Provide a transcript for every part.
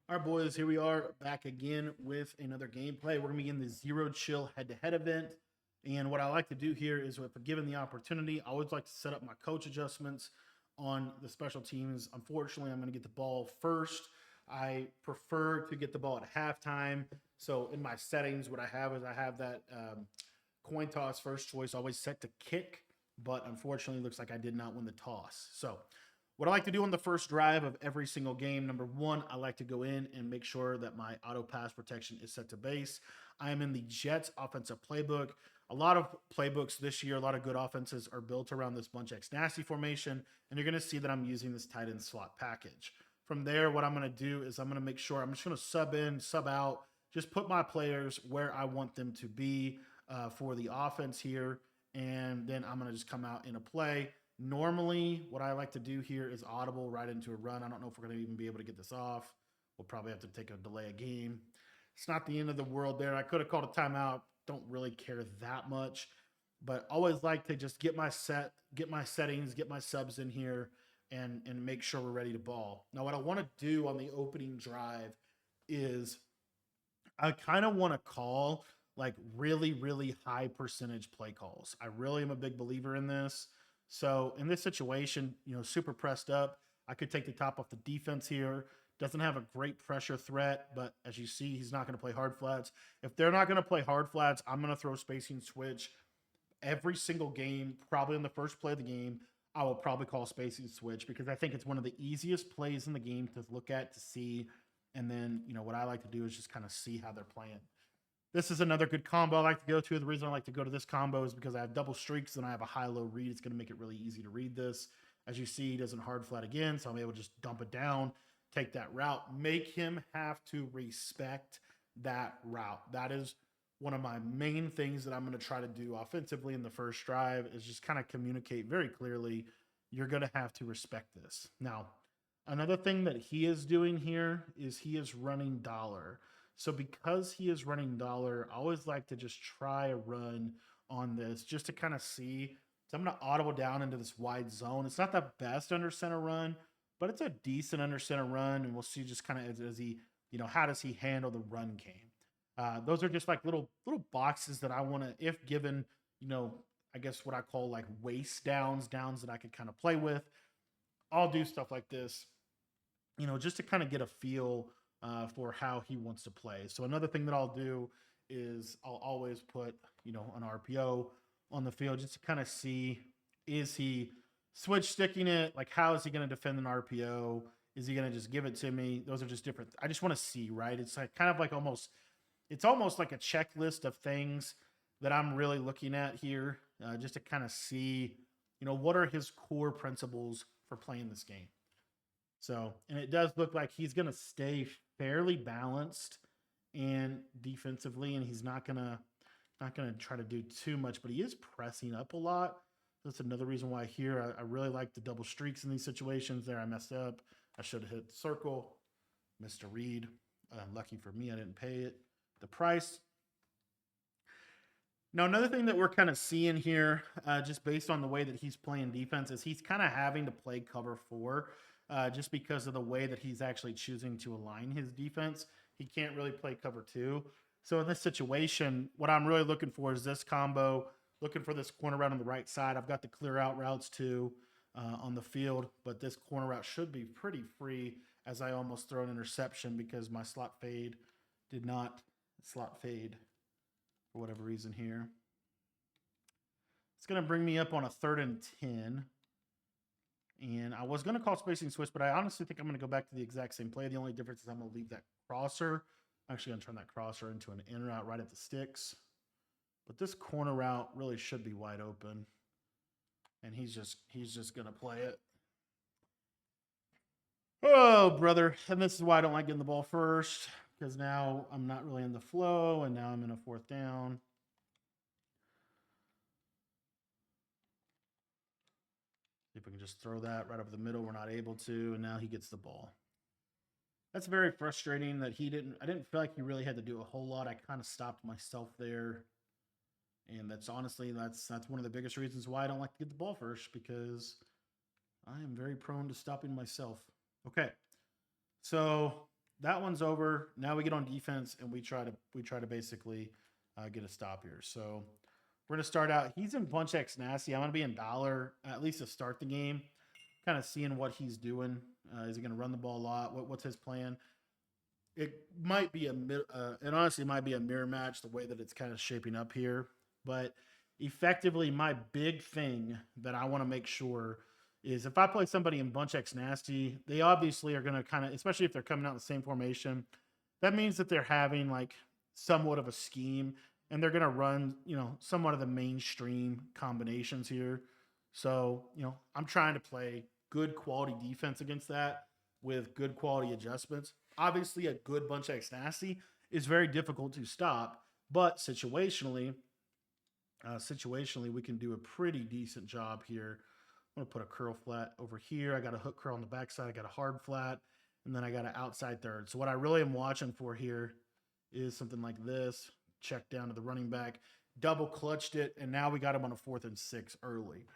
All right, boys, here we are back again with another gameplay. We're going to be in the Zero Chill head-to-head event. And what I like to do here is, if given the opportunity, I always like to set up my coach adjustments on the special teams. Unfortunately, I'm going to get the ball first. I prefer to get the ball at halftime. So in my settings, what I have is I have that coin toss first choice always set to kick. But unfortunately, it looks like I did not win the toss. So what I like to do on the first drive of every single game, number one, I like to go in and make sure that my auto pass protection is set to base. I am in the Jets offensive playbook. A lot of playbooks this year, a lot of good offenses are built around this bunch X nasty formation, and you're going to see that I'm using this tight end slot package. From there, what I'm going to do is I'm going to make sure I'm just going to sub in, sub out, just put my players where I want them to be for the offense here, and then I'm going to just come out in a play. Normally, what I like to do here is audible right into a run. I don't know if we're going to even be able to get this off. We'll probably have to take a delay a game. It's not the end of the world there. I could have called a timeout. Don't really care that much, but always like to just get my settings, get my subs in here, and make sure we're ready to ball. Now, what I want to do on the opening drive is I kind of want to call like really, really high percentage play calls. I really am a big believer in this. So in this situation, super pressed up, I could take the top off the defense here. Doesn't have a great pressure threat, but as you see, he's not going to play hard flats. If they're not going to play hard flats, I'm going to throw spacing switch every single game. Probably in the first play of the game, I will probably call spacing switch because I think it's one of the easiest plays in the game to look at, to see. And then, what I like to do is just kind of see how they're playing. This is another good combo I like to go to. The reason I like to go to this combo is because I have double streaks and I have a high-low read. It's going to make it really easy to read this. As you see, he doesn't hard flat again, so I'm able to just dump it down, take that route, make him have to respect that route. That is one of my main things that I'm going to try to do offensively in the first drive, is just kind of communicate very clearly, you're going to have to respect this. Now, another thing that he is doing here is he is running dollar. So because he is running dollar, I always like to just try a run on this just to kind of see. So I'm going to audible down into this wide zone. It's not the best under center run, but it's a decent under center run. And we'll see just kind of as he, how does he handle the run game? Those are just like little boxes that I want to, if given, I guess what I call like waist downs that I could kind of play with. I'll do stuff like this, just to kind of get a feel for how he wants to play. So another thing that I'll do is I'll always put, an RPO on the field just to kind of see, is he switch sticking it? Like, how is he going to defend an RPO? Is he going to just give it to me? Those are just different. I just want to see, right? It's like kind of like it's almost like a checklist of things that I'm really looking at here, just to kind of see, what are his core principles for playing this game. So, and it does look like he's going to stay fairly balanced and defensively, and he's not gonna try to do too much, but he is pressing up a lot. That's another reason why here I really like the double streaks in these situations. There, I messed up. I should have hit the circle, missed a read. Lucky for me, I didn't pay it the price. Now, another thing that we're kind of seeing here, just based on the way that he's playing defense, is he's kind of having to play cover four, just because of the way that he's actually choosing to align his defense. He can't really play cover two. So in this situation, what I'm really looking for is this combo, looking for this corner route on the right side. I've got the clear out routes too on the field, but this corner route should be pretty free, as I almost throw an interception because my slot fade did not slot fade for whatever reason here. It's going to bring me up on a 3rd and 10. And I was going to call spacing switch, but I honestly think I'm going to go back to the exact same play. The only difference is I'm going to leave that crosser. I'm actually going to turn that crosser into an in route right at the sticks. But this corner route really should be wide open. And he's just going to play it. Oh, brother. And this is why I don't like getting the ball first, because now I'm not really in the flow, and now I'm in a 4th down. See if we can just throw that right over the middle. We're not able to, and now he gets the ball. That's very frustrating that I didn't feel like he really had to do a whole lot. I kind of stopped myself there. And that's honestly, that's one of the biggest reasons why I don't like to get the ball first, because I am very prone to stopping myself. Okay. So that one's over. Now we get on defense and we try to basically get a stop here. So we're gonna start out. He's in bunch X nasty. I'm gonna be in dollar at least to start the game, kind of seeing what he's doing. Is he gonna run the ball a lot? What's his plan? It might be it honestly might be a mirror match the way that it's kind of shaping up here. But effectively, my big thing that I want to make sure is if I play somebody in bunch X nasty, they obviously are going to kind of, especially if they're coming out in the same formation, that means that they're having like somewhat of a scheme and they're going to run, somewhat of the mainstream combinations here. So, I'm trying to play good quality defense against that with good quality adjustments. Obviously, a good bunch X nasty is very difficult to stop, but situationally, we can do a pretty decent job here. I'm gonna put a curl flat over here. I got a hook curl on the backside. I got a hard flat, and then I got an outside third. So what I really am watching for here is something like this. Check down to the running back, double clutched it, and now we got him on a 4th and 6 early.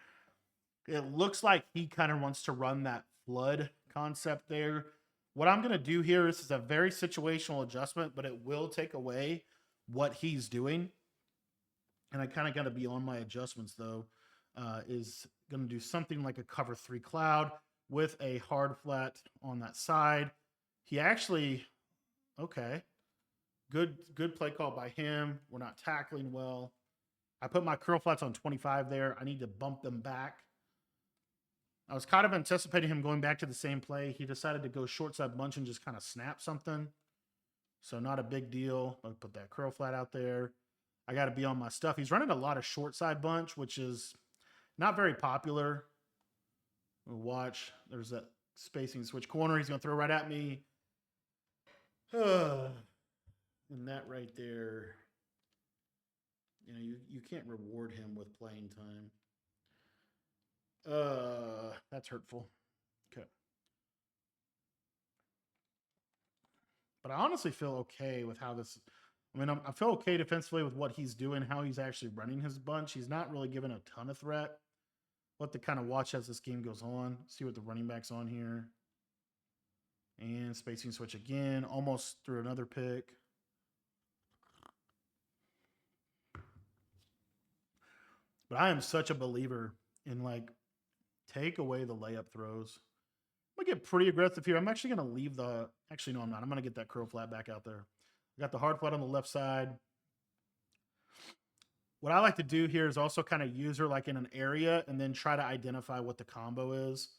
It looks like he kind of wants to run that flood concept there. What I'm going to do here is a very situational adjustment, but it will take away what he's doing. And I kind of got to be on my adjustments, though, is going to do something like a cover 3 cloud with a hard flat on that side. He actually, okay, good play call by him. We're not tackling well. I put my curl flats on 25 there. I need to bump them back. I was kind of anticipating him going back to the same play. He decided to go short side bunch and just kind of snap something. So not a big deal. I'll put that curl flat out there. I got to be on my stuff. He's running a lot of short side bunch, which is not very popular. We'll watch. There's that spacing switch corner. He's going to throw right at me. And that right there, you can't reward him with playing time. That's hurtful. Okay. But I honestly feel okay with how this. I feel okay defensively with what he's doing, how he's actually running his bunch. He's not really given a ton of threat. We'll have to kind of watch as this game goes on. See what the running back's on here. And spacing switch again. Almost threw another pick. But I am such a believer in take away the layup throws. I'm going to get pretty aggressive here. I'm actually going to leave actually, no, I'm not. I'm going to get that curl flat back out there. I got the hard flat on the left side. What I like to do here is also kind of use her like in an area and then try to identify what the combo is.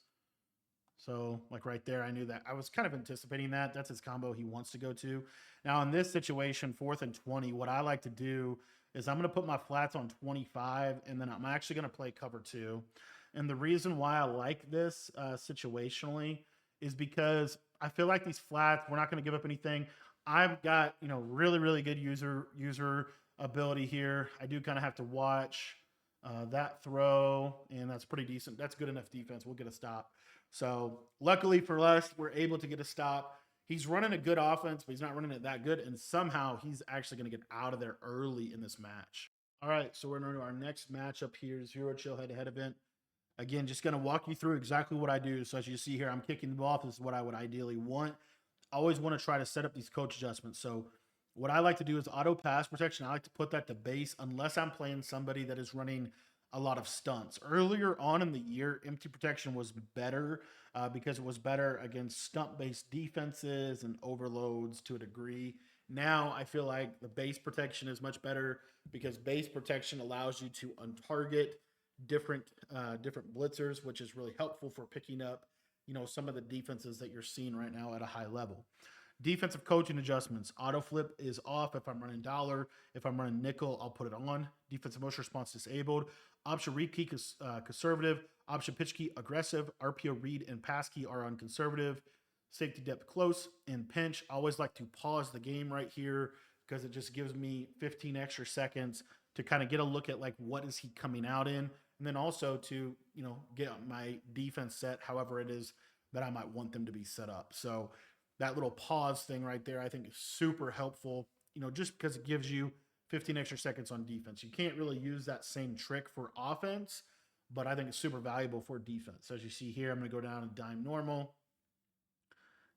So like right there, I knew that. I was kind of anticipating that. That's his combo he wants to go to. Now in this situation, 4th and 20, what I like to do is I'm going to put my flats on 25 and then I'm actually going to play cover 2. And the reason why I like this situationally is because I feel like these flats, we're not going to give up anything. I've got, really, really good user ability here. I do kind of have to watch that throw, and that's pretty decent. That's good enough defense. We'll get a stop. So luckily for us, we're able to get a stop. He's running a good offense, but he's not running it that good. And somehow he's actually going to get out of there early in this match. All right, so we're going to our next matchup here, Zero Chill head-to-head event. Again, just going to walk you through exactly what I do. So as you see here, I'm kicking the ball off. This is what I would ideally want. I always want to try to set up these coach adjustments. So what I like to do is auto pass protection. I like to put that to base unless I'm playing somebody that is running a lot of stunts. Earlier on in the year, empty protection was better because it was better against stunt-based defenses and overloads to a degree. Now I feel like the base protection is much better because base protection allows you to untarget different blitzers, which is really helpful for picking up, some of the defenses that you're seeing right now at a high level. Defensive coaching adjustments. Auto flip is off if I'm running dollar. If I'm running nickel, I'll put it on. Defensive motion response disabled. Option read key conservative. Option pitch key aggressive. RPO read and pass key are on conservative. Safety depth close and pinch. I always like to pause the game right here because it just gives me 15 extra seconds to kind of get a look at what is he coming out in. And then also to, get my defense set however it is that I might want them to be set up. So that little pause thing right there, I think is super helpful, just because it gives you 15 extra seconds on defense. You can't really use that same trick for offense, but I think it's super valuable for defense. So as you see here, I'm going to go down and dime normal.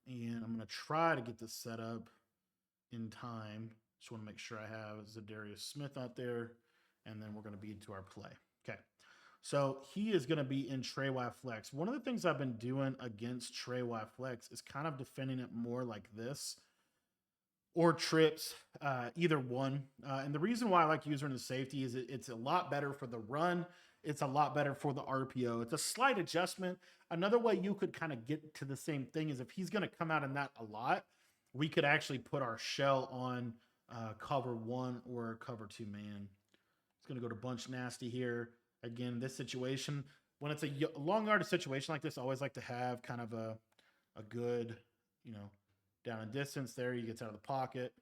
And I'm going to try to get this set up in time. Just want to make sure I have Zadarius Smith out there. And then we're going to be into our play. Okay. So he is going to be in Trey Y Flex. One of the things I've been doing against Trey Y Flex is kind of defending it more like this or trips, either one. And the reason why I like using the safety is it's a lot better for the run. It's a lot better for the RPO. It's a slight adjustment. Another way you could kind of get to the same thing is if he's going to come out in that a lot, we could actually put our shell on cover 1 or cover 2 man. It's going to go to bunch nasty here. Again, this situation, when it's a long yardage situation like this, I always like to have kind of a good, down in distance there. He gets out of the pocket.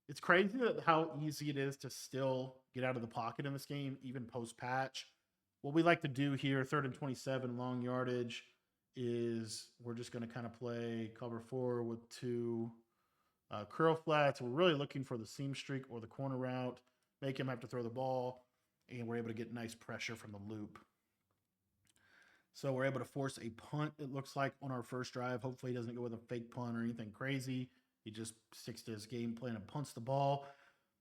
It's crazy that how easy it is to still get out of the pocket in this game, even post-patch. What we like to do here, 3rd and 27, long yardage, is we're just going to kind of play cover 4 with 2 curl flats. We're really looking for the seam streak or the corner route, make him have to throw the ball, and we're able to get nice pressure from the loop. So we're able to force a punt, it looks like, on our first drive. Hopefully he doesn't go with a fake punt or anything crazy. He just sticks to his game plan and punts the ball.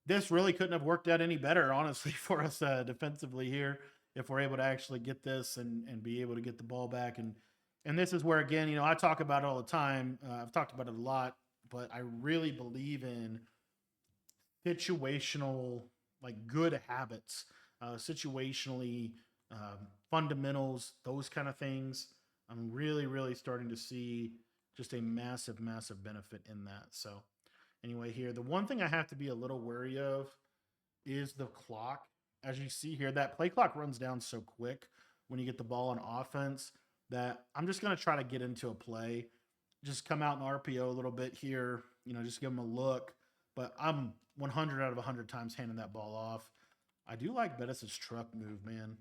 This really couldn't have worked out any better, honestly, for us defensively here if we're able to actually get this and be able to get the ball back. And this is where, again, I talk about it all the time. I've talked about it a lot, but I really believe in situational, like good habits, situationally fundamentals, those kind of things. I'm really, really starting to see just a massive, massive benefit in that. So anyway, here, the one thing I have to be a little wary of is the clock. As you see here, that play clock runs down so quick when you get the ball on offense that I'm just going to try to get into a play, just come out in RPO a little bit here, just give them a look. But I'm 100 out of 100 times handing that ball off. I do like Bettis' truck move, man.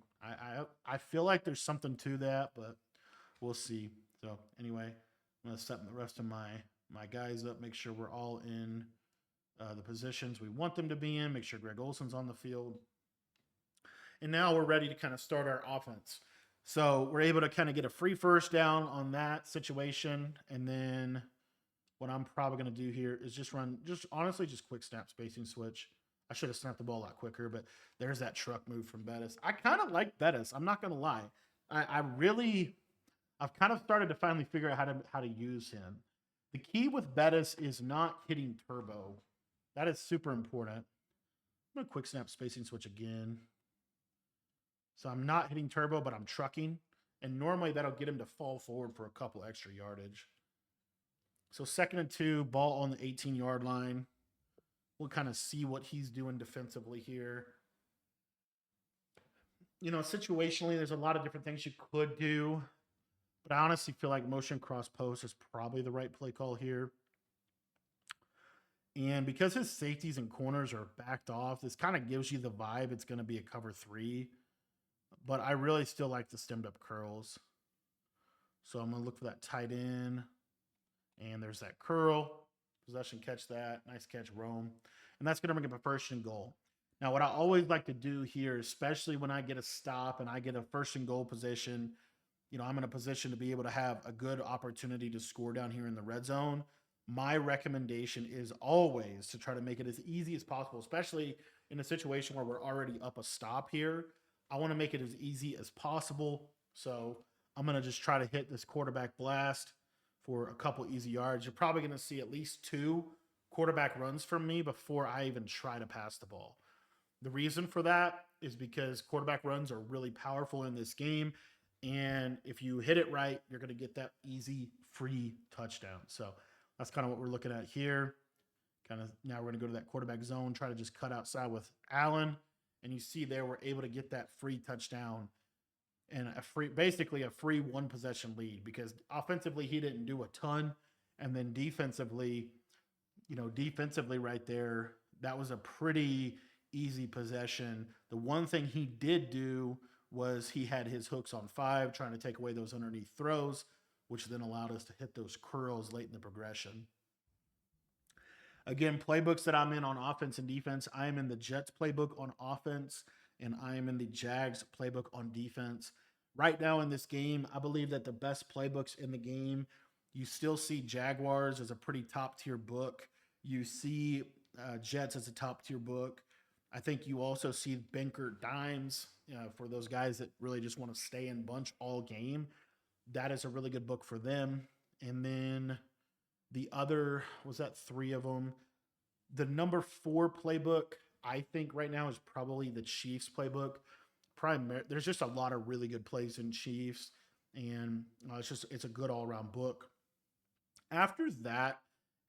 I feel like there's something to that, but we'll see. So anyway, I'm going to set the rest of my guys up, make sure we're all in the positions we want them to be in, make sure Greg Olson's on the field. And now we're ready to kind of start our offense. So we're able to kind of get a free first down on that situation. And then what I'm probably going to do here is just honestly, quick snap spacing switch. I should have snapped the ball a lot quicker, but there's that truck move from Bettis. I kind of like Bettis. I'm not going to lie. I've kind of started to finally figure out how to use him. The key with Bettis is not hitting turbo. That is super important. I'm going to quick snap spacing switch again. So I'm not hitting turbo, but I'm trucking. And normally that'll get him to fall forward for a couple extra yardage. So 2nd and 2, ball on the 18-yard line. We'll kind of see what he's doing defensively here. Situationally, there's a lot of different things you could do. But I honestly feel like motion cross post is probably the right play call here. And because his safeties and corners are backed off, this kind of gives you the vibe it's going to be a cover 3. But I really still like the stemmed up curls. So I'm going to look for that tight end. And there's that curl. Possession, catch that. Nice catch, roam. And that's going to bring up a 1st and goal. Now, what I always like to do here, especially when I get a stop and I get a 1st and goal position, I'm in a position to be able to have a good opportunity to score down here in the red zone. My recommendation is always to try to make it as easy as possible, especially in a situation where we're already up a stop here. I want to make it as easy as possible. So I'm going to just try to hit this quarterback blast for a couple easy yards. You're probably going to see at least 2 quarterback runs from me before I even try to pass the ball. The reason for that is because quarterback runs are really powerful in this game. And if you hit it right, you're going to get that easy, free touchdown. So that's kind of what we're looking at here. Kind of now we're going to go to that quarterback zone, try to just cut outside with Allen. And you see there, we're able to get that free touchdown and basically a free 1 possession lead, because offensively he didn't do a ton. And then defensively right there, that was a pretty easy possession. The one thing he did do was he had his hooks on 5, trying to take away those underneath throws, which then allowed us to hit those curls late in the progression. Again, playbooks that I'm in on offense and defense, I am in the Jets playbook on offense, and I am in the Jags playbook on defense. Right now in this game, I believe that the best playbooks in the game, You still see Jaguars as a pretty top tier book. You see Jets as a top tier book. I think you also see Banker Dimes for those guys that really just want to stay in bunch all game. That is a really good book for them. And then the other was that three of them. The number 4 playbook, I think right now is probably the Chiefs playbook. There's just a lot of really good plays in Chiefs, and it's a good all around book. After that,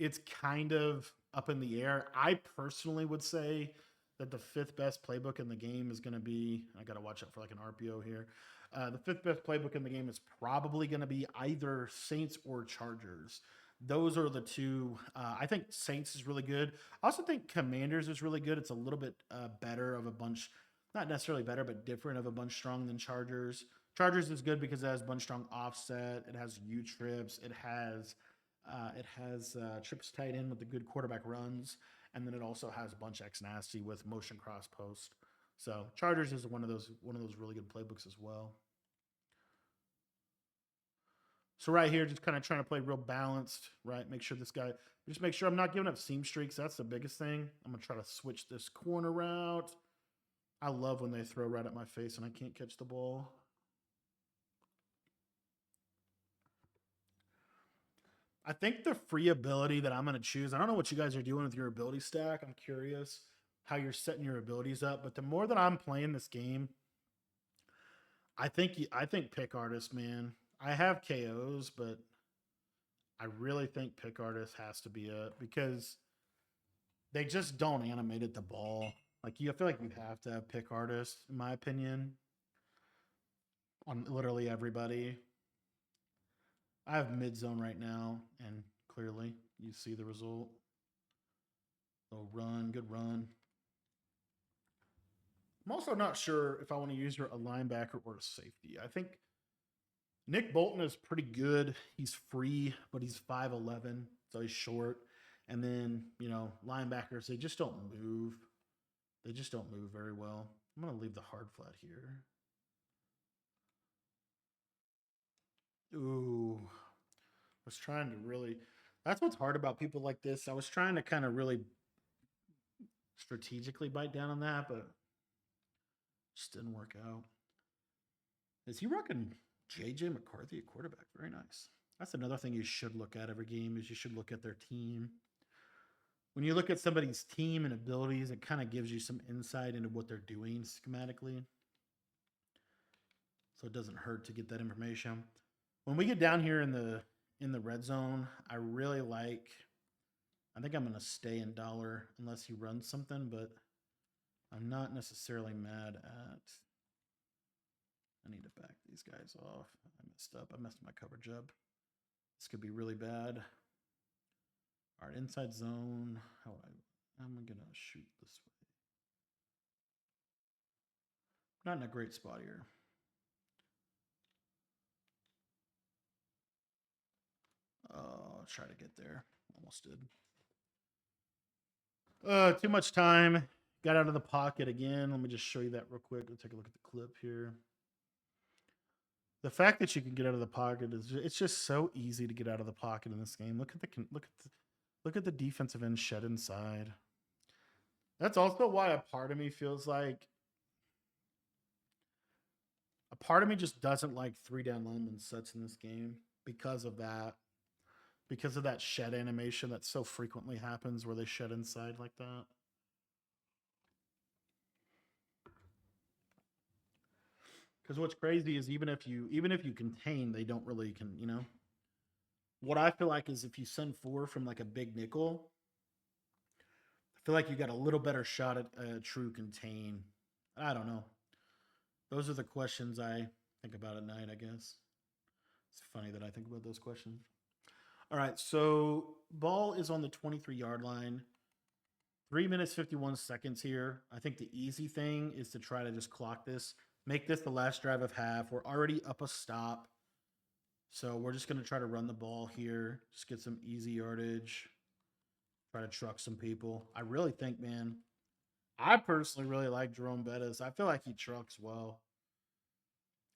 it's kind of up in the air. I personally would say that the 5th best playbook in the game is going to be. I got to watch out for like an RPO here. The 5th best playbook in the game is probably going to be either Saints or Chargers. Those are the two. I think Saints is really good. I also think Commanders is really good. It's a little bit better of a bunch, not necessarily better, but different of a bunch strong than Chargers. Chargers is good because it has bunch strong offset. It has U trips. It has trips tight in with the good quarterback runs, and then it also has bunch X nasty with motion cross post. So Chargers is one of those really good playbooks as well. So right here, just kind of trying to play real balanced, right? Make sure just make sure I'm not giving up seam streaks. That's the biggest thing. I'm gonna try to switch this corner route. I love when they throw right at my face and I can't catch the ball. I think the free ability that I'm going to choose, I don't know what you guys are doing with your ability stack. I'm curious how you're setting your abilities up. But the more that I'm playing this game, I think pick artist, man. I have KOs, but I really think pick artist has to be it because they just don't animate at the ball. Like I feel like you have to have pick artist, in my opinion, on literally everybody. I have mid zone right now, and clearly you see the result. Oh, run, good run. I'm also not sure if I want to use a linebacker or a safety. I think Nick Bolton is pretty good. He's free, but he's 5'11, so he's short. And then, linebackers, they just don't move. They just don't move very well. I'm going to leave the hard flat here. Ooh, I was trying to really. That's what's hard about people like this. I was trying to kind of really strategically bite down on that, but just didn't work out. Is he rocking JJ McCarthy at quarterback? Very nice. That's another thing you should look at every game is you should look at their team. When you look at somebody's team and abilities, it kind of gives you some insight into what they're doing schematically. So it doesn't hurt to get that information. When we get down here in the red zone, I really like. I think I'm going to stay in dollar unless he runs something, but I'm not necessarily mad at. I need to back these guys off. I messed up. I messed my coverage up. This could be really bad. All right, inside zone. I'm going to shoot this way. Not in a great spot here. I'll try to get there. Almost did. Too much time. Got out of the pocket again. Let me just show you that real quick. Let's take a look at the clip here. The fact that you can get out of the pocket it's just so easy to get out of the pocket in this game. Look at the defensive end shed inside. That's also why a part of me feels like a part of me just doesn't like 3-down lineman sets in this game because of that. Because of that shed animation that so frequently happens where they shed inside like that. Because what's crazy is even if you contain, they don't really can. What I feel like is if you send 4 from like a big nickel, I feel like you got a little better shot at a true contain. I don't know. Those are the questions I think about at night, I guess. It's funny that I think about those questions. All right, so ball is on the 23-yard line. 3 minutes, 51 seconds here. I think the easy thing is to try to just clock this. Make this the last drive of half. We're already up a stop. So we're just going to try to run the ball here. Just get some easy yardage. Try to truck some people. I really think, man, I personally really like Jerome Bettis. I feel like he trucks well.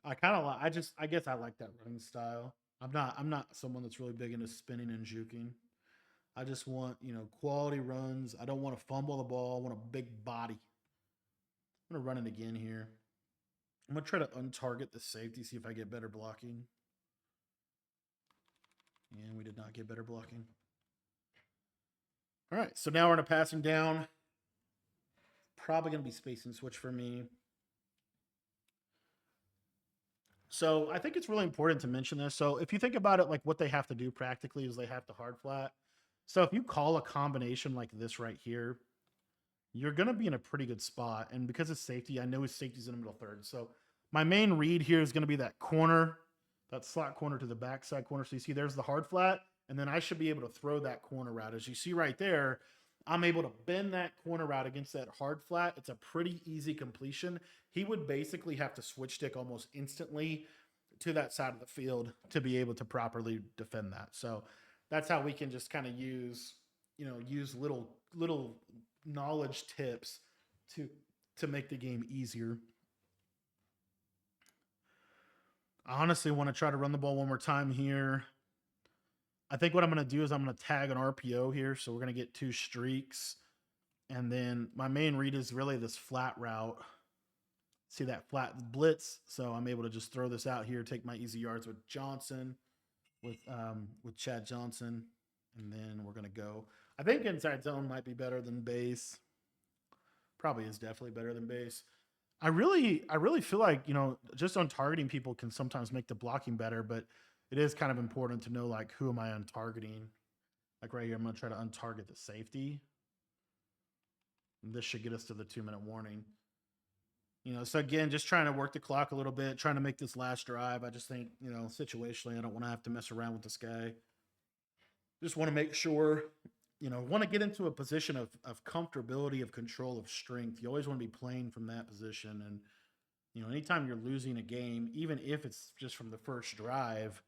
I kind of like, I guess I like that running style. I'm not someone that's really big into spinning and juking. I just want, quality runs. I don't want to fumble the ball. I want a big body. I'm gonna run it again here. I'm gonna try to untarget the safety, see if I get better blocking. And we did not get better blocking. All right, so now we're in a passing down. Probably gonna be spacing switch for me. So I think it's really important to mention this. So if you think about it, like what they have to do practically is they have to hard flat. So if you call a combination like this right here, you're going to be in a pretty good spot. And because of safety, I know his safety's in the middle third. So my main read here is going to be that corner, that slot corner to the backside corner. So you see there's the hard flat. And then I should be able to throw that corner route. As you see right there, I'm able to bend that corner route against that hard flat. It's a pretty easy completion. He would basically have to switch stick almost instantly to that side of the field to be able to properly defend that. So that's how we can just kind of use little knowledge tips to make the game easier. I honestly want to try to run the ball one more time here. I think what I'm going to do is I'm going to tag an RPO here. So we're going to get 2 streaks. And then my main read is really this flat route. See that flat blitz. So I'm able to just throw this out here, take my easy yards with Johnson, with Chad Johnson. And then we're going to go. I think inside zone might be better than base. Probably is definitely better than base. I really feel like, just on targeting people can sometimes make the blocking better, but it is kind of important to know, like, who am I untargeting? Like right here, I'm going to try to untarget the safety. And this should get us to the 2-minute warning. So again, just trying to work the clock a little bit, trying to make this last drive. I just think, situationally, I don't want to have to mess around with this guy. Just want to make sure, want to get into a position of comfortability, of control, of strength. You always want to be playing from that position. And, anytime you're losing a game, even if it's just from the first drive,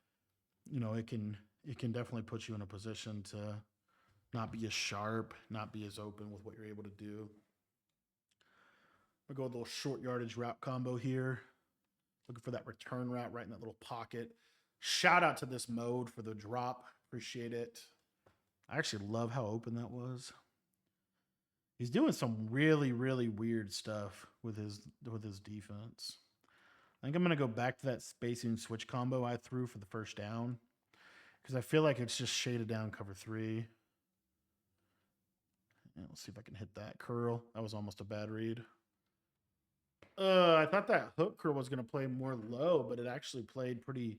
it can definitely put you in a position to not be as sharp, not be as open with what you're able to do. I'll go with a little short yardage route combo here. Looking for that return route right in that little pocket. Shout out to this mode for the drop. Appreciate it. I actually love how open that was. He's doing some really, really weird stuff with his defense. I think I'm going to go back to that spacing switch combo I threw for the first down because I feel like it's just shaded down cover 3. And let's see if I can hit that curl. That was almost a bad read. I thought that hook curl was going to play more low, but it actually played pretty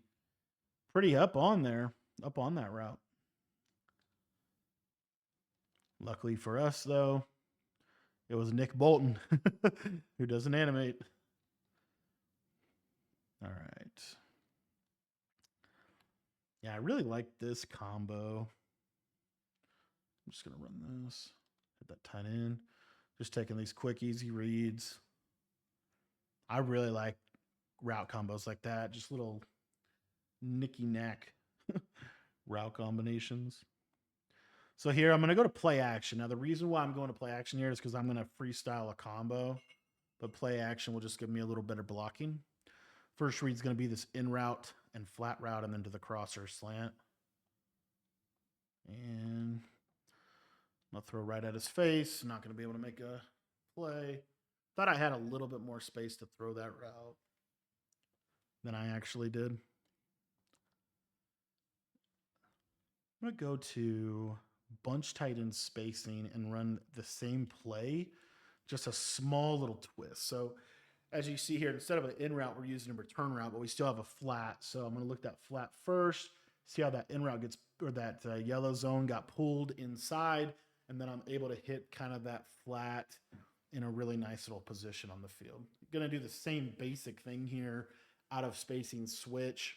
up on there, up on that route. Luckily for us, though, it was Nick Bolton who doesn't animate. All right. Yeah, I really like this combo. I'm just going to run this. Hit that tight end. Just taking these quick, easy reads. I really like route combos like that. Just little nicky-knack route combinations. So here I'm going to go to play action. Now, the reason why I'm going to play action here is because I'm going to freestyle a combo. But play action will just give me a little better blocking. First read's going to be this in route and flat route and then to the crosser slant. And I'll throw right at his face. Not going to be able to make a play. Thought I had a little bit more space to throw that route than I actually did. I'm going to go to bunch tight end spacing and run the same play, just a small little twist. So as you see here, instead of an in route, we're using a return route, but we still have a flat. So I'm going to look at that flat first, see how that in route gets, or that yellow zone got pulled inside, and then I'm able to hit kind of that flat in a really nice little position on the field. Going to do the same basic thing here out of spacing switch.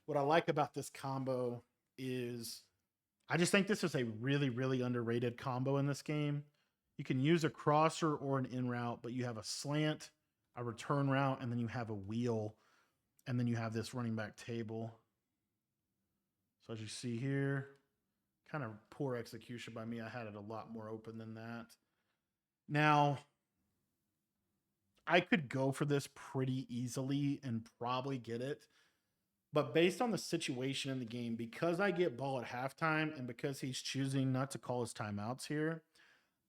What I like about this combo is I just think this is a really, really underrated combo in this game. You can use a crosser or an in route, but you have a slant, a return route, and then you have a wheel, and then you have this running back table. So as you see here, kind of poor execution by me. I had it a lot more open than that. Now, I could go for this pretty easily and probably get it, But based on the situation in the game, because I get ball at halftime and because he's choosing not to call his timeouts here,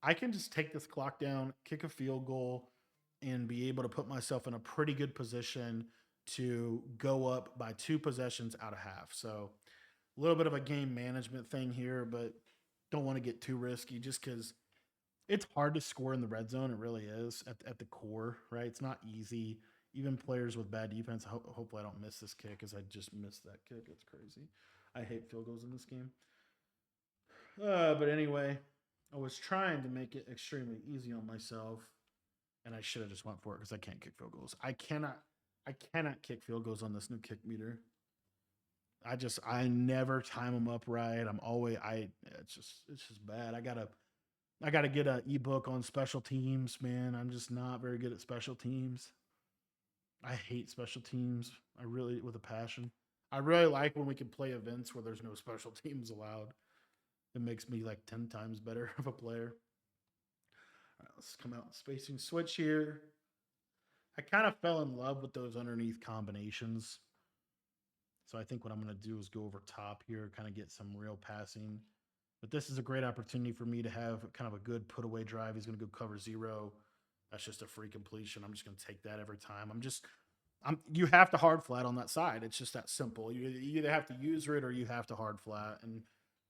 I can just take this clock down, kick a field goal, and be able to put myself in a pretty good position to go up by 2 possessions out of half. So a little bit of a game management thing here, but don't want to get too risky just because it's hard to score in the red zone. It really is at the core, right? It's not easy. Even players with bad defense, hopefully I don't miss this kick because I just missed that kick. It's crazy. I hate field goals in this game. But anyway, I was trying to make it extremely easy on myself, and I should have just went for it because I can't kick field goals. I cannot kick field goals on this new kick meter. I never time them up right. It's just bad. I gotta get an ebook on special teams, man. I'm just not very good at special teams. I hate special teams. I really, with a passion. I really like when we can play events where there's no special teams allowed. It makes me like 10 times better of a player. All right, let's come out and spacing switch here. I kind of fell in love with those underneath combinations. So I think what I'm going to do is go over top here, kind of get some real passing. But this is a great opportunity for me to have kind of a good put away drive. He's going to go cover 0. That's just a free completion. I'm just going to take that every time. You have to hard flat on that side. It's just that simple. You either have to user it or you have to hard flat,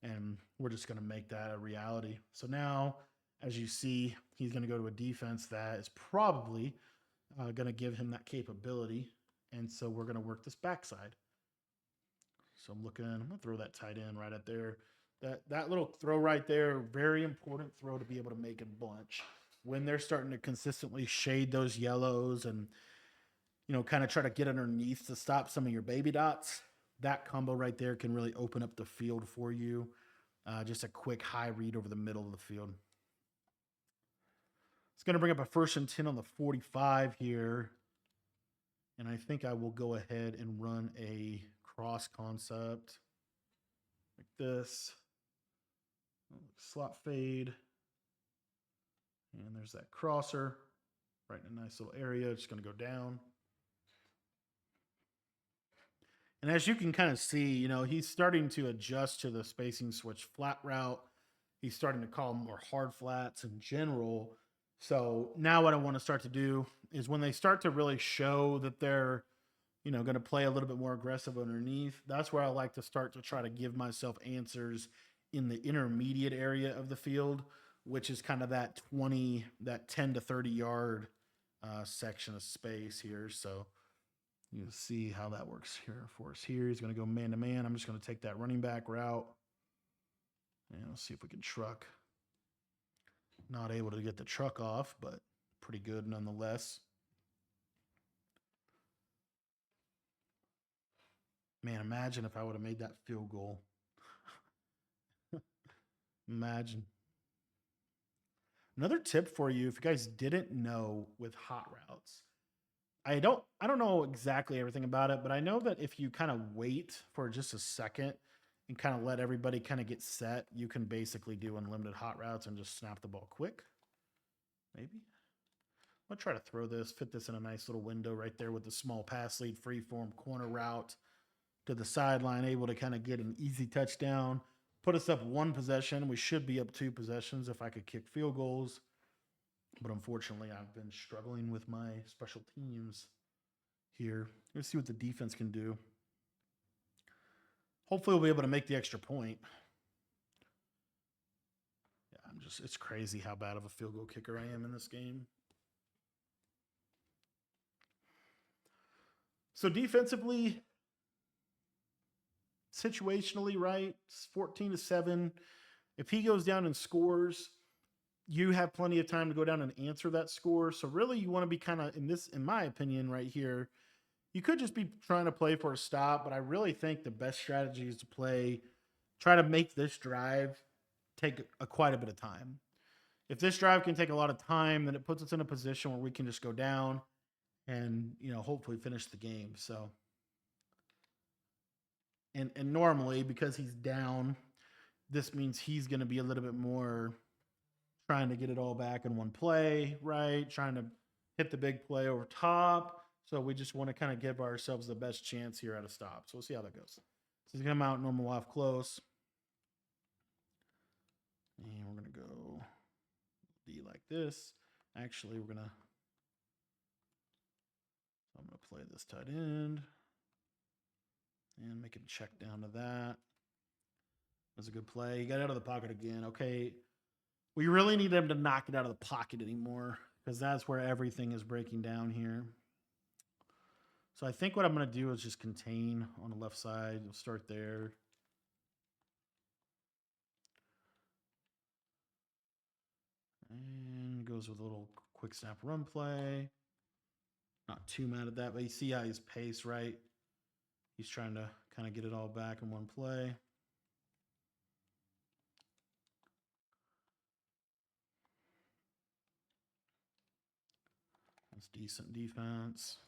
and we're just going to make that a reality. So now, as you see, he's going to go to a defense that is probably going to give him that capability, and so we're going to work this backside. So I'm going to throw that tight end right at there. That little throw right there, very important throw to be able to make a bunch. When they're starting to consistently shade those yellows and, kind of try to get underneath to stop some of your baby dots, that combo right there can really open up the field for you. Just a quick high read over the middle of the field. It's going to bring up a 1st and 10 on the 45 here. And I think I will go ahead and run a cross concept like this. Slot fade. And there's that crosser right in a nice little area. Just going to go down. And as you can kind of see, he's starting to adjust to the spacing switch flat route. He's starting to call more hard flats in general. So now what I want to start to do is when they start to really show that they're, going to play a little bit more aggressive underneath, that's where I like to start to try to give myself answers in the intermediate area of the field, which is kind of that 10 to 30 yard section of space here. So you'll see how that works here for us here. He's going to go man to man. I'm just going to take that running back route. And let's see if we can truck. Not able to get the truck off, but pretty good nonetheless. Man, imagine if I would have made that field goal. Imagine. Another tip for you, if you guys didn't know with hot routes, I don't know exactly everything about it, but I know that if you kind of wait for just a second and kind of let everybody kind of get set, you can basically do unlimited hot routes and just snap the ball quick. Maybe. I'll try to throw this, fit this in a nice little window right there with the small pass lead, free form corner route to the sideline, able to kind of get an easy touchdown, put us up 1 possession. We should be up 2 possessions if I could kick field goals. But unfortunately, I've been struggling with my special teams here. Let's see what the defense can do. Hopefully, we'll be able to make the extra point. Yeah, it's crazy how bad of a field goal kicker I am in this game. So defensively, situationally, right? It's 14-7. If he goes down and scores, you have plenty of time to go down and answer that score. So really you want to be kind of in my opinion right here, you could just be trying to play for a stop, but I really think the best strategy is to try to make this drive take quite a bit of time. If this drive can take a lot of time, then it puts us in a position where we can just go down and, hopefully finish the game. So, and normally because he's down, this means he's going to be a little bit more trying to get it all back in one play, right? Trying to hit the big play over top. So we just want to kind of give ourselves the best chance here at a stop. So we'll see how that goes. So he's going to come out normal off close. And we're going to go D like this. Actually, I'm going to play this tight end. And make him check down to that. That's a good play. He got out of the pocket again. Okay. We really need him to knock it out of the pocket anymore because that's where everything is breaking down here. So I think what I'm going to do is just contain on the left side. We'll start there. And goes with a little quick snap run play. Not too mad at that, but you see how he's paced, right? He's trying to kind of get it all back in one play. That's decent defense.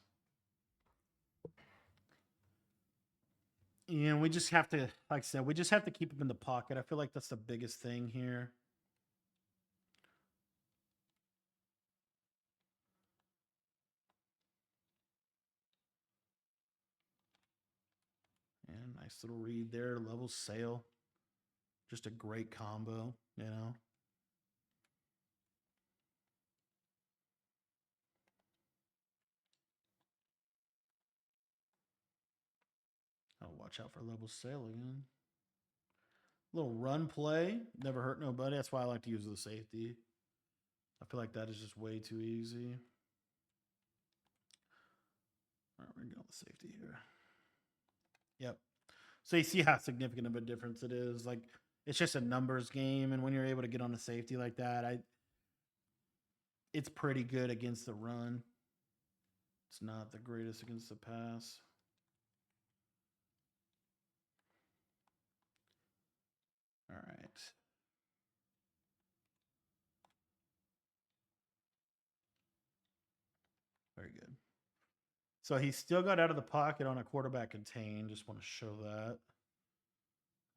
And we just have to, like I said, we just have to keep him in the pocket. I feel like that's the biggest thing here. And nice little read there. Level sail. Just a great combo, you know. I'll watch out for level sail again. Little run play. Never hurt nobody. That's why I like to use the safety. I feel like that is just way too easy. All right, we're going to go with the safety here. Yep. So you see how significant of a difference it is. Like, it's just a numbers game, and when you're able to get on a safety like that, it's pretty good against the run. It's not the greatest against the pass. All right. Very good. So he still got out of the pocket on a quarterback contain. Just want to show that.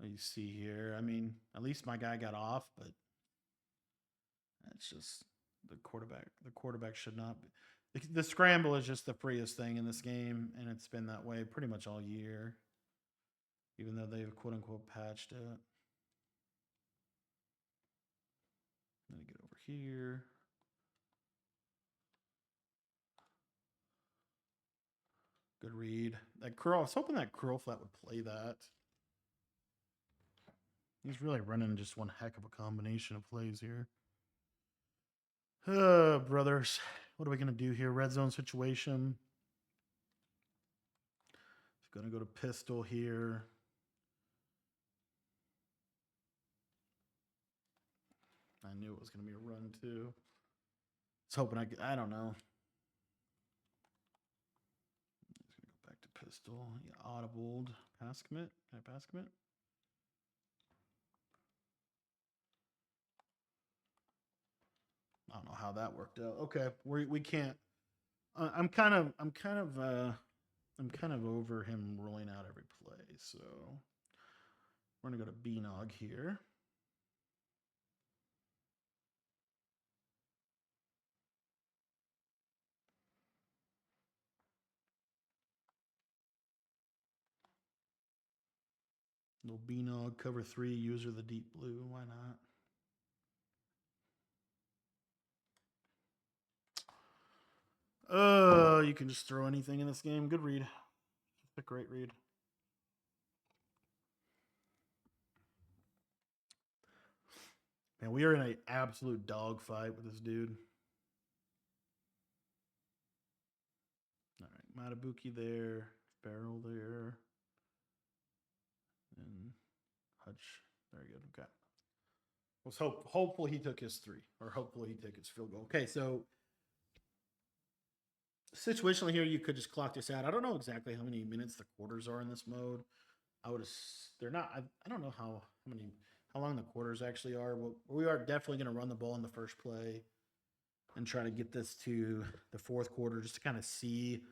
You see here. I mean, at least my guy got off, but that's just the quarterback. The quarterback should not be. The scramble is just the freest thing in this game, and it's been that way pretty much all year, even though they've quote unquote patched it. Let me get over here. Good read. That curl. I was hoping that curl flat would play that. He's really running just one heck of a combination of plays here. Brothers. What are we going to do here? Red zone situation. Going to go to pistol here. I knew it was going to be a run too. I was hoping I don't know. He's going to go back to pistol. He audibled. Pass commit. Can I pass commit? I don't know how that worked out. Okay, we can't. I'm kind of over him rolling out every play. So we're gonna go to B-Nog here. Little B-Nog cover 3 user the deep blue. Why not? You can just throw anything in this game. Good read. A great read. Man, we are in an absolute dogfight with this dude. All right, Matabuki there, Barrel there, and Hutch. Very good. Okay. Let's hopefully he took his 3, or hopefully he took his field goal. Okay, so situationally here, you could just clock this out. I don't know exactly how many minutes the quarters are in this mode. They're not. I don't know how long the quarters actually are. We are definitely going to run the ball in the first play and try to get this to the fourth quarter just to kind of see,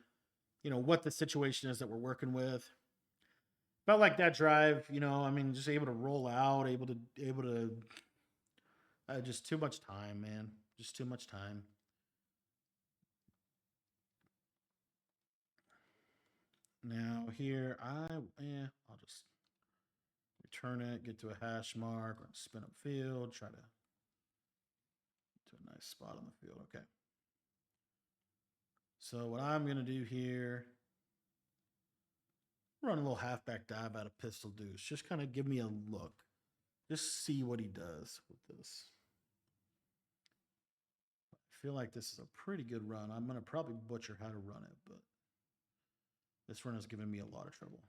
what the situation is that we're working with. Felt like that drive, I mean, just able to roll out, able to, just too much time, man. Just too much time. Now here, I'll just return it, get to a hash mark, or spin up field, try to a nice spot on the field. Okay. So what I'm gonna do here, run a little halfback dive out of pistol deuce. Just kind of give me a look. Just see what he does with this. I feel like this is a pretty good run. I'm gonna probably butcher how to run it, but this run is giving me a lot of trouble.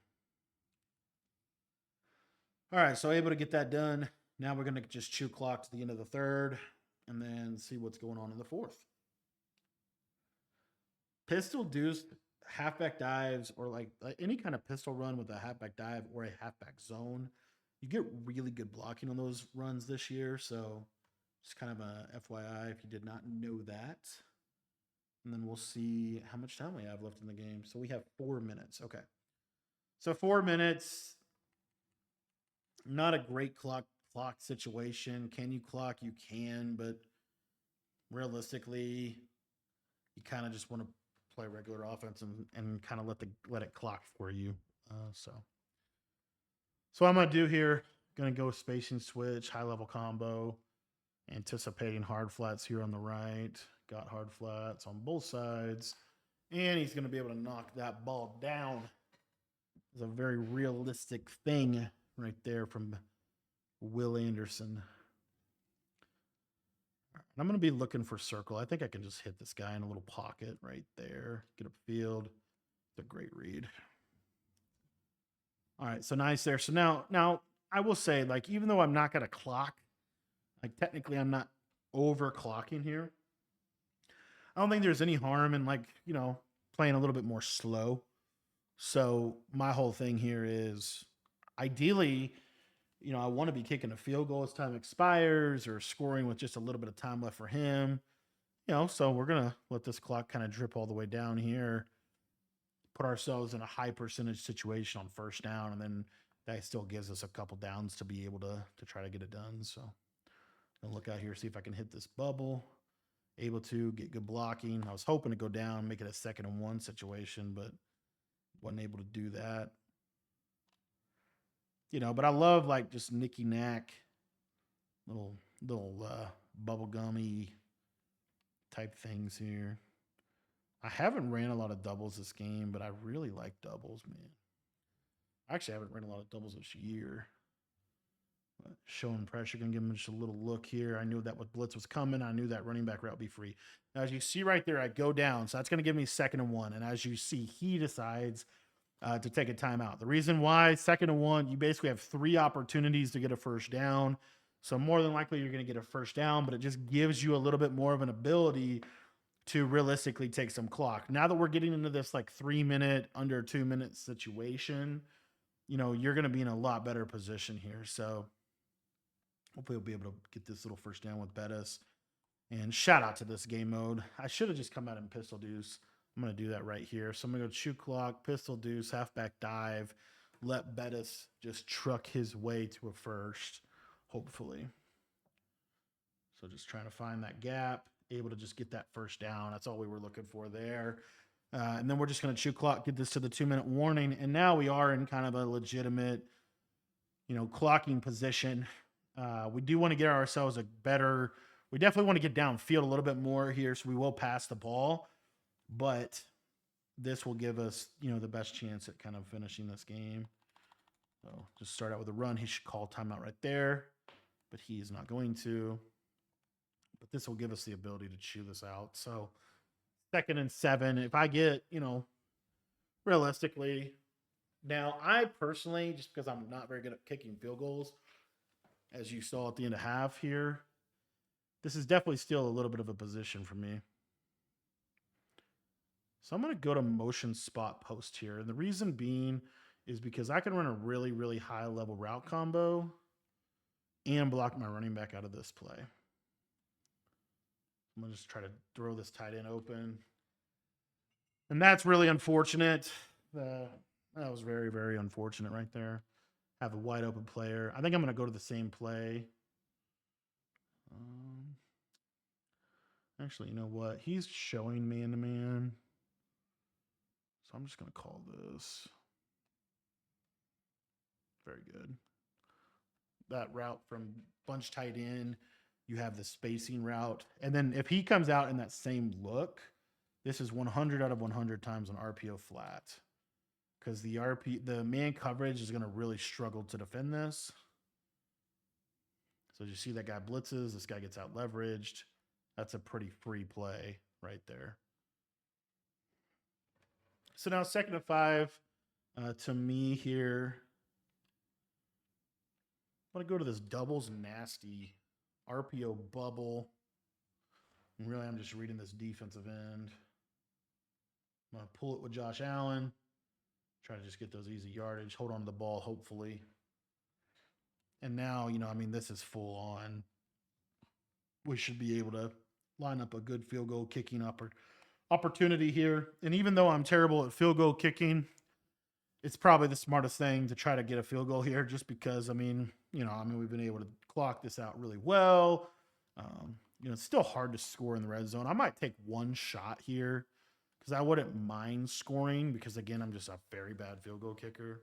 All right, so able to get that done. Now we're gonna just chew clock to the end of the third, and then see what's going on in the fourth. Pistol deuce, halfback dives, or like any kind of pistol run with a halfback dive or a halfback zone, you get really good blocking on those runs this year. So just kind of a FYI if you did not know that. And then we'll see how much time we have left in the game. So we have 4 minutes. Okay. So 4 minutes, not a great clock situation. Can you clock? You can, but realistically, you kind of just want to play regular offense and kind of let it clock for you. So what I'm gonna do here, gonna go spacing switch, high level combo, anticipating hard flats here on the right. Got hard flats on both sides, and he's gonna be able to knock that ball down. It's a very realistic thing right there from Will Anderson. I'm going to be looking for circle. I think I can just hit this guy in a little pocket right there. Get upfield. It's a great read. All right, so nice there. So now I will say, like, even though I'm not going to clock, like technically I'm not overclocking here. I don't think there's any harm in playing a little bit more slow. So my whole thing here is ideally, I want to be kicking a field goal as time expires or scoring with just a little bit of time left for him. So we're going to let this clock kind of drip all the way down here, put ourselves in a high percentage situation on first down, and then that still gives us a couple downs to be able to try to get it done. So I'll look out here, see if I can hit this bubble. Able to get good blocking. I was hoping to go down, make it a 2nd and 1 situation, but wasn't able to do that. But I love like just Nicky Knack, little bubblegummy type things here. I haven't ran a lot of doubles this game, but I really like doubles, man. I actually haven't ran a lot of doubles this year. But showing pressure, gonna give him just a little look here. I knew that what blitz was coming. I knew that running back route would be free. Now, as you see right there, I go down, so that's gonna give me 2nd and 1. And as you see, he decides to take a timeout. The reason why 2nd and 1, you basically have 3 opportunities to get a first down. So more than likely you're going to get a first down, but it just gives you a little bit more of an ability to realistically take some clock. Now that we're getting into this like 3-minute, under 2-minute situation, you're going to be in a lot better position here. So hopefully we'll be able to get this little first down with Bettis. And shout out to this game mode. I should have just come out in pistol deuce. I'm going to do that right here. So I'm going to go chew clock, pistol deuce, halfback dive, let Bettis just truck his way to a first, hopefully. So just trying to find that gap, able to just get that first down. That's all we were looking for there. And then we're just going to chew clock, get this to the 2-minute warning. And now we are in kind of a legitimate, clocking position. We do want to get ourselves we definitely want to get downfield a little bit more here. So we will pass the ball. But this will give us, the best chance at kind of finishing this game. So just start out with a run. He should call timeout right there, but he is not going to. But this will give us the ability to chew this out. So 2nd and 7. If I get, realistically, now I personally, just because I'm not very good at kicking field goals, as you saw at the end of half here, this is definitely still a little bit of a position for me. So I'm going to go to motion spot post here. And the reason being is because I can run a really, really high level route combo and block my running back out of this play. I'm going to just try to throw this tight end open. And that's really unfortunate. That was very, very unfortunate right there. Have a wide open player. I think I'm going to go to the same play. Actually, you know what? He's showing man to man. So I'm just going to call this. Very good. That route from bunch tight end, you have the spacing route. And then if he comes out in that same look, this is 100 out of 100 times an RPO flat. Because the man coverage is going to really struggle to defend this. So you see that guy blitzes, this guy gets out leveraged. That's a pretty free play right there. So now 2nd and 5 to me here. I'm going to go to this doubles nasty RPO bubble. And really, I'm just reading this defensive end. I'm going to pull it with Josh Allen. Try to just get those easy yardage. Hold on to the ball, hopefully. And now, this is full on. We should be able to line up a good field goal kicking opportunity here. And even though I'm terrible at field goal kicking, it's probably the smartest thing to try to get a field goal here just because, we've been able to clock this out really well. It's still hard to score in the red zone. I might take one shot here because I wouldn't mind scoring because, again, I'm just a very bad field goal kicker.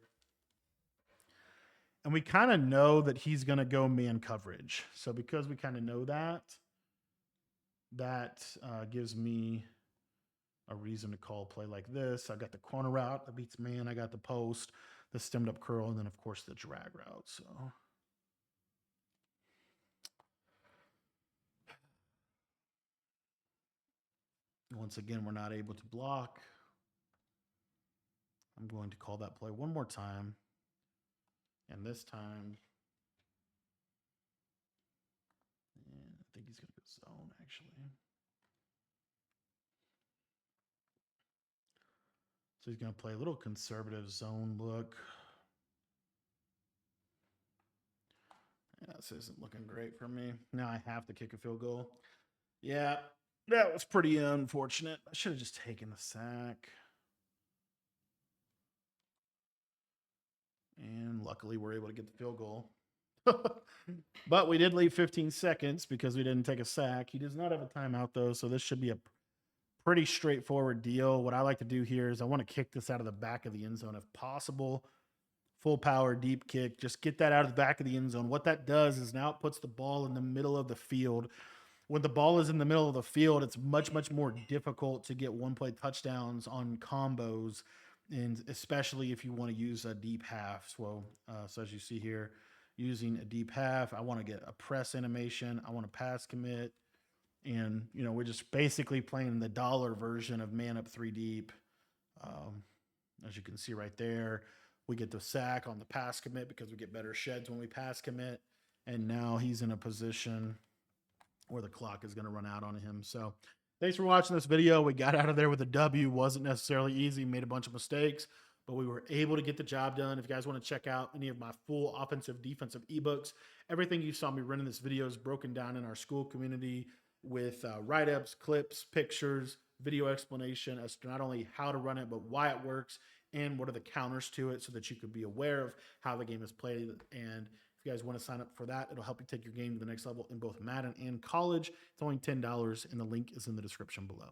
And we kind of know that he's going to go man coverage. So because we kind of know that gives me a reason to call a play like this. I got the corner route that beats man. I got the post, the stemmed up curl, and then, of course, the drag route. So once again, we're not able to block. I'm going to call that play one more time. And this time, I think he's going to go zone, actually. So he's going to play a little conservative zone look. Yeah, this isn't looking great for me. Now I have to kick a field goal. Yeah, that was pretty unfortunate. I should have just taken the sack. And luckily, we're able to get the field goal. But we did leave 15 seconds because we didn't take a sack. He does not have a timeout, though, so this should be a pretty straightforward deal. What I like to do here is I want to kick this out of the back of the end zone if possible. Full power, deep kick. Just get that out of the back of the end zone. What that does is now it puts the ball in the middle of the field. When the ball is in the middle of the field, it's much, much more difficult to get one-play touchdowns on combos, and especially if you want to use a deep half. So as you see here, using a deep half, I want to get a press animation. I want to pass commit. And, we're just basically playing the dollar version of man up 3 deep. As you can see right there, we get the sack on the pass commit because we get better sheds when we pass commit. And now he's in a position where the clock is going to run out on him. So thanks for watching this video. We got out of there with a W. Wasn't necessarily easy. Made a bunch of mistakes, but we were able to get the job done. If you guys want to check out any of my full offensive, defensive ebooks, everything you saw me running this video is broken down in our school community with write-ups, clips, pictures, video explanation as to not only how to run it, but why it works and what are the counters to it so that you could be aware of how the game is played. And if you guys want to sign up for that, it'll help you take your game to the next level in both Madden and college. It's only $10, and the link is in the description below.